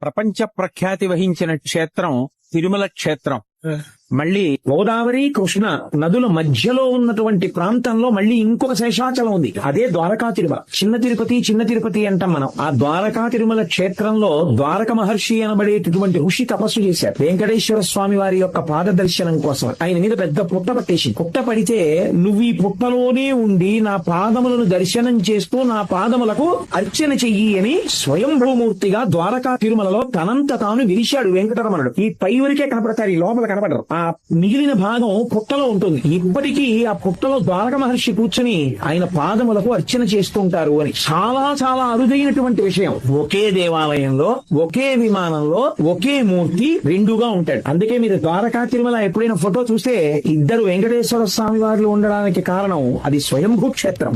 ప్రపంచ ప్రఖ్యాతి వహించిన క్షేత్రం తిరుమల క్షేత్రం. మళ్ళీ గోదావరి కృష్ణ నదుల మధ్యలో ఉన్నటువంటి ప్రాంతంలో మళ్ళీ ఇంకొక శేషాచలం ఉంది. అదే ద్వారకా తిరుమల. చిన్న తిరుపతి అంటాం మనం. ఆ ద్వారకా తిరుమల క్షేత్రంలో ద్వారక మహర్షి అనబడేటటువంటి ఋషి తపస్సు చేశారు వెంకటేశ్వర స్వామి వారి యొక్క పాద దర్శనం కోసం. ఆయన మీద పెద్ద పుట్ట పట్టేసి, పుట్ట పడితే నువ్వు ఈ పుట్టలోనే ఉండి నా పాదములను దర్శనం చేస్తూ నా పాదములకు అర్చన చెయ్యి అని స్వయంభూమూర్తిగా ద్వారకా తిరుమలలో తనంత తాను విరిశాడు వెంకటరమణుడు. ఈ పై వరకే కనపడతారు, ఈ లోపల కనపడరు. ఆ మిగిలిన భాగం పుట్టలో ఉంటుంది. ఇప్పటికీ ఆ పుట్టలో ద్వారక మహర్షి కూర్చుని ఆయన పాదములకు అర్చన చేస్తుంటారు అని. చాలా చాలా అరుదైనటువంటి విషయం. ఒకే దేవాలయంలో ఒకే విమానంలో ఒకే మూర్తి రెండుగా ఉంటాడు. అందుకే మీరు ద్వారకా తిరుమల ఎప్పుడైనా ఫోటో చూస్తే ఇద్దరు వెంకటేశ్వర స్వామి వారు ఉండడానికి కారణం అది స్వయంభూ క్షేత్రం.